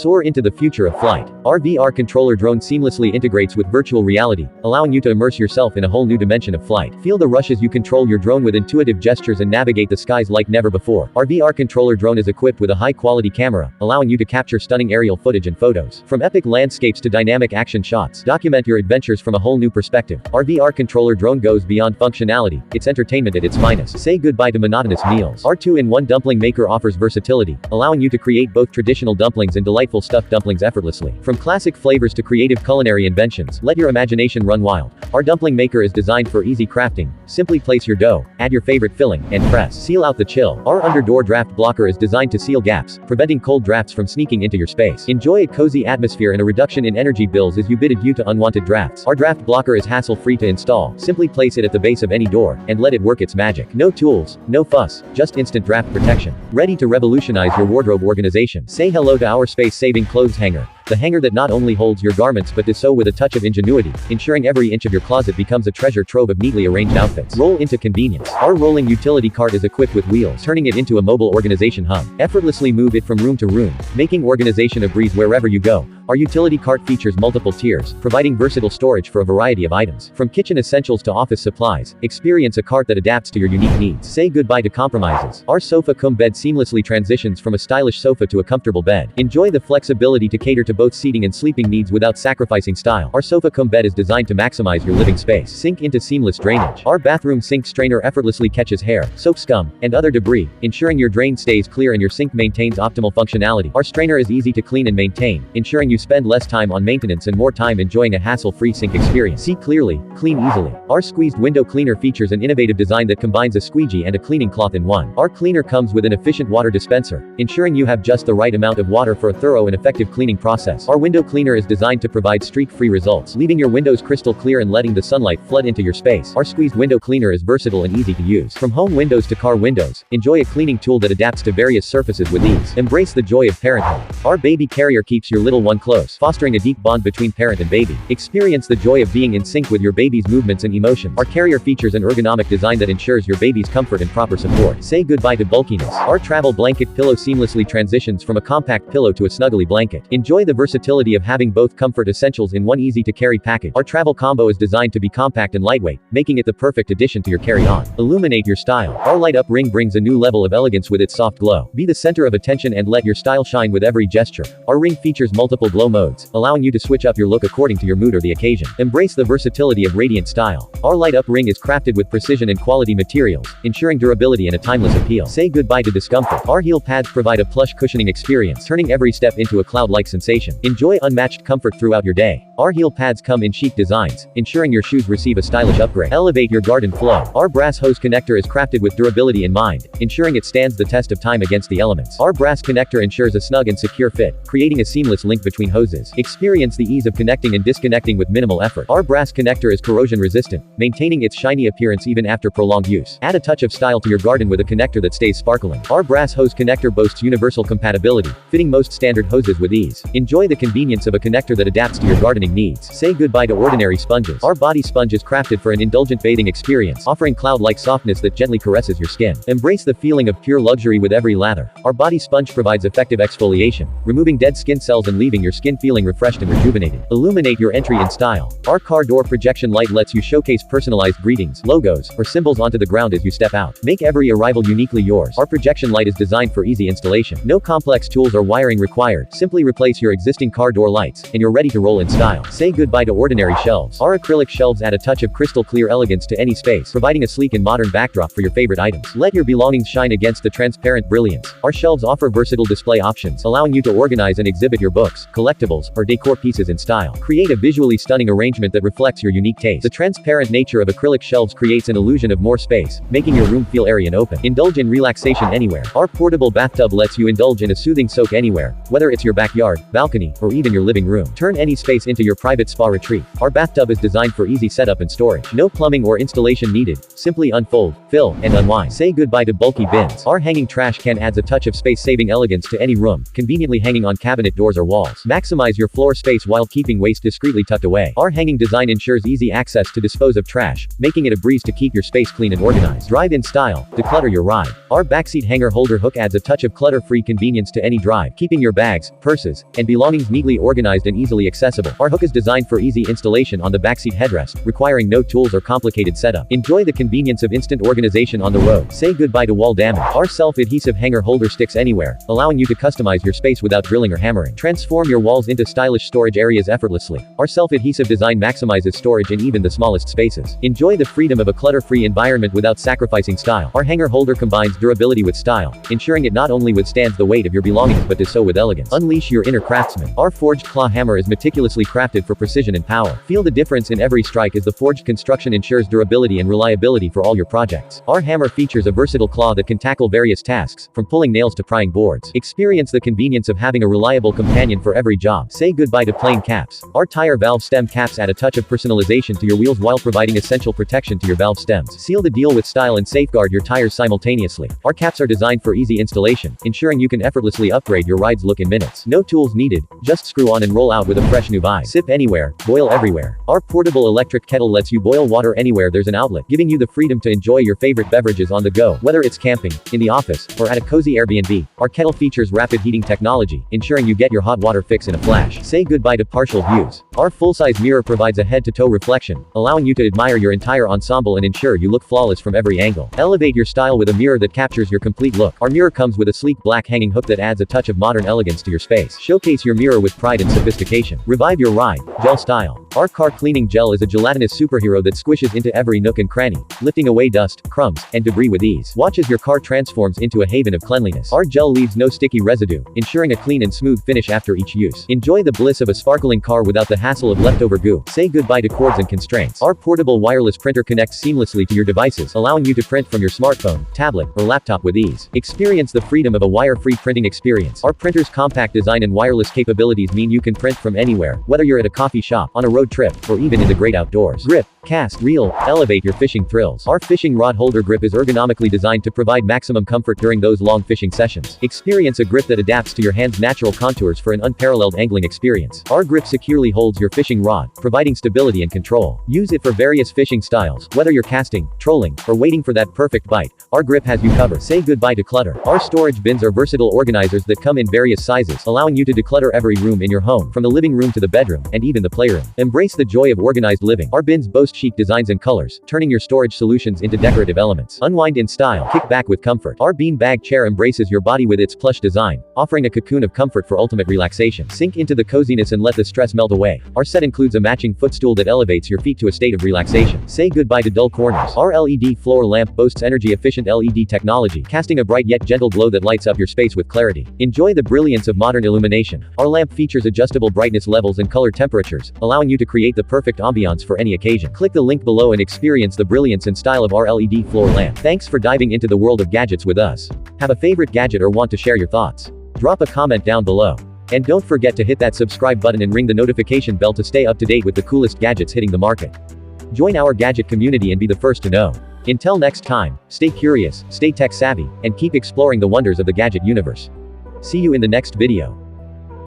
Soar into the future of flight. Our VR controller drone seamlessly integrates with virtual reality, allowing you to immerse yourself in a whole new dimension of flight. Feel the rush as you control your drone with intuitive gestures and navigate the skies like never before. Our VR controller drone is equipped with a high-quality camera, allowing you to capture stunning aerial footage and photos. From epic landscapes to dynamic action shots, document your adventures from a whole new perspective. Our VR controller drone goes beyond functionality, it's entertainment at its finest. Say goodbye to monotonous meals. Our 2-in-1 dumpling maker offers versatility, allowing you to create both traditional dumplings and delightful stuffed dumplings effortlessly. From classic flavors to creative culinary inventions, let your imagination run wild. Our dumpling maker is designed for easy crafting. Simply place your dough, add your favorite filling, and press. Seal out the chill. Our under-door draft blocker is designed to seal gaps, preventing cold drafts from sneaking into your space. Enjoy a cozy atmosphere and a reduction in energy bills as you bid adieu to unwanted drafts. Our draft blocker is hassle-free to install. Simply place it at the base of any door, and let it work its magic. No tools, no fuss, just instant draft protection. Ready to revolutionize your wardrobe organization. Say hello to our space-saving clothes hanger. The hanger that not only holds your garments but does so with a touch of ingenuity, ensuring every inch of your closet becomes a treasure trove of neatly arranged outfits. Roll into convenience. Our rolling utility cart is equipped with wheels, turning it into a mobile organization hub. Effortlessly move it from room to room, making organization a breeze wherever you go. Our utility cart features multiple tiers, providing versatile storage for a variety of items. From kitchen essentials to office supplies, experience a cart that adapts to your unique needs. Say goodbye to compromises. Our sofa Cum Bed seamlessly transitions from a stylish sofa to a comfortable bed. Enjoy the flexibility to cater to both seating and sleeping needs without sacrificing style. Our sofa Cum Bed is designed to maximize your living space. Sink into seamless drainage. Our bathroom sink strainer effortlessly catches hair, soap scum, and other debris, ensuring your drain stays clear and your sink maintains optimal functionality. Our strainer is easy to clean and maintain, ensuring you spend less time on maintenance and more time enjoying a hassle-free sink experience. See clearly, clean easily. Our squeezed window cleaner features an innovative design that combines a squeegee and a cleaning cloth in one. Our cleaner comes with an efficient water dispenser, ensuring you have just the right amount of water for a thorough and effective cleaning process. Our window cleaner is designed to provide streak-free results, leaving your windows crystal clear and letting the sunlight flood into your space. Our squeezed window cleaner is versatile and easy to use. From home windows to car windows, enjoy a cleaning tool that adapts to various surfaces with ease. Embrace the joy of parenthood. Our baby carrier keeps your little one close, fostering a deep bond between parent and baby. Experience the joy of being in sync with your baby's movements and emotions. Our carrier features an ergonomic design that ensures your baby's comfort and proper support. Say goodbye to bulkiness. Our travel blanket pillow seamlessly transitions from a compact pillow to a snuggly blanket. Enjoy the versatility of having both comfort essentials in one easy-to-carry package. Our travel combo is designed to be compact and lightweight, making it the perfect addition to your carry-on. Illuminate your style. Our light-up ring brings a new level of elegance with its soft glow. Be the center of attention and let your style shine with every gesture. Our ring features multiple glow modes, allowing you to switch up your look according to your mood or the occasion. Embrace the versatility of radiant style. Our light-up ring is crafted with precision and quality materials, ensuring durability and a timeless appeal. Say goodbye to discomfort. Our heel pads provide a plush cushioning experience, turning every step into a cloud-like sensation. Enjoy unmatched comfort throughout your day. Our heel pads come in chic designs, ensuring your shoes receive a stylish upgrade. Elevate your garden flow. Our brass hose connector is crafted with durability in mind, ensuring it stands the test of time against the elements. Our brass connector ensures a snug and secure fit, creating a seamless link between hoses. Experience the ease of connecting and disconnecting with minimal effort. Our brass connector is corrosion resistant, maintaining its shiny appearance even after prolonged use. Add a touch of style to your garden with a connector that stays sparkling. Our brass hose connector boasts universal compatibility, fitting most standard hoses with ease. Enjoy the convenience of a connector that adapts to your gardening needs. Say goodbye to ordinary sponges. Our body sponge is crafted for an indulgent bathing experience, offering cloud-like softness that gently caresses your skin. Embrace the feeling of pure luxury with every lather. Our body sponge provides effective exfoliation, removing dead skin cells and leaving your skin feeling refreshed and rejuvenated. Illuminate your entry in style. Our car door projection light lets you showcase personalized greetings, logos, or symbols onto the ground as you step out. Make every arrival uniquely yours. Our projection light is designed for easy installation. No complex tools or wiring required. Simply replace your existing car door lights, and you're ready to roll in style. Say goodbye to ordinary shelves. Our acrylic shelves add a touch of crystal clear elegance to any space, providing a sleek and modern backdrop for your favorite items. Let your belongings shine against the transparent brilliance. Our shelves offer versatile display options, allowing you to organize and exhibit your books, collectibles, or decor pieces in style. Create a visually stunning arrangement that reflects your unique taste. The transparent nature of acrylic shelves creates an illusion of more space, making your room feel airy and open. Indulge in relaxation anywhere. Our portable bathtub lets you indulge in a soothing soak anywhere, whether it's your backyard, balcony, balcony, or even your living room. Turn any space into your private spa retreat. Our bathtub is designed for easy setup and storage. No plumbing or installation needed. Simply unfold, fill, and unwind. Say goodbye to bulky bins. Our hanging trash can adds a touch of space-saving elegance to any room, conveniently hanging on cabinet doors or walls. Maximize your floor space while keeping waste discreetly tucked away. Our hanging design ensures easy access to dispose of trash, making it a breeze to keep your space clean and organized. Drive-in style. Declutter your ride. Our backseat hanger holder hook adds a touch of clutter-free convenience to any drive, keeping your bags, purses, and belongings neatly organized and easily accessible. Our hook is designed for easy installation on the backseat headrest, requiring no tools or complicated setup. Enjoy the convenience of instant organization on the road. Say goodbye to wall damage. Our self-adhesive hanger holder sticks anywhere, allowing you to customize your space without drilling or hammering. Transform your walls into stylish storage areas effortlessly. Our self-adhesive design maximizes storage in even the smallest spaces. Enjoy the freedom of a clutter-free environment without sacrificing style. Our hanger holder combines durability with style, ensuring it not only withstands the weight of your belongings but does so with elegance. Unleash your inner craftsman. Our forged claw hammer is meticulously crafted for precision and power. Feel the difference in every strike as the forged construction ensures durability and reliability for all your projects. Our hammer features a versatile claw that can tackle various tasks, from pulling nails to prying boards. Experience the convenience of having a reliable companion for every job. Say goodbye to plain caps. Our tire valve stem caps add a touch of personalization to your wheels while providing essential protection to your valve stems. Seal the deal with style and safeguard your tires simultaneously. Our caps are designed for easy installation, ensuring you can effortlessly upgrade your ride's look in minutes. No tools needed, just screw on and roll out with a fresh new vibe. Sip anywhere, boil everywhere. Our portable electric kettle lets you boil water anywhere there's an outlet, giving you the freedom to enjoy your favorite beverages on the go, whether it's camping, in the office, or at a cozy Airbnb. Our kettle features rapid heating technology, ensuring you get your hot water fix in a flash. Say goodbye to partial views. Our full-size mirror provides a head-to-toe reflection, allowing you to admire your entire ensemble and ensure you look flawless from every angle. Elevate your style with a mirror that captures your complete look. Our mirror comes with a sleek black hanging hook that adds a touch of modern elegance to your space. Showcase your mirror with pride and sophistication. Revive your ride. Gel style. Our car cleaning gel is a gelatinous superhero that squishes into every nook and cranny, lifting away dust, crumbs, and debris with ease. Watch as your car transforms into a haven of cleanliness. Our gel leaves no sticky residue, ensuring a clean and smooth finish after each use. Enjoy the bliss of a sparkling car without the hassle of leftover goo. Say goodbye to cords and constraints. Our portable wireless printer connects seamlessly to your devices, allowing you to print from your smartphone, tablet, or laptop with ease. Experience the freedom of a wire-free printing experience. Our printer's compact design and wireless capabilities mean you can print from anywhere, whether you're at a coffee shop, on a road trip, or even in the great outdoors. Grip, cast, reel, elevate your fishing thrills. Our fishing rod holder grip is ergonomically designed to provide maximum comfort during those long fishing sessions. Experience a grip that adapts to your hand's natural contours for an unparalleled angling experience. Our grip securely holds your fishing rod, providing stability and control. Use it for various fishing styles, whether you're casting, trolling, or waiting for that perfect bite. Our grip has you covered. Say goodbye to clutter. Our storage bins are versatile organizers that come in various sizes, allowing you to declutter every room in your home, from the living room to the bedroom, and even the playroom. Embrace the joy of organized living. Our bins boast chic designs and colors, turning your storage solutions into decorative elements. Unwind in style. Kick back with comfort. Our bean bag chair embraces your body with its plush design, offering a cocoon of comfort for ultimate relaxation. Sink into the coziness and let the stress melt away. Our set includes a matching footstool that elevates your feet to a state of relaxation. Say goodbye to dull corners. Our LED floor lamp boasts energy-efficient LED technology, casting a bright yet gentle glow that lights up your space with clarity. Enjoy the brilliance of modern illumination. Our lamp features adjustable brightness levels and color temperatures, allowing you to create the perfect ambiance for any occasion. Click the link below and experience the brilliance and style of our LED floor lamp. Thanks for diving into the world of gadgets with us. Have a favorite gadget or want to share your thoughts? Drop a comment down below. And don't forget to hit that subscribe button and ring the notification bell to stay up to date with the coolest gadgets hitting the market. Join our gadget community and be the first to know. Until next time, stay curious, stay tech savvy, and keep exploring the wonders of the gadget universe. See you in the next video.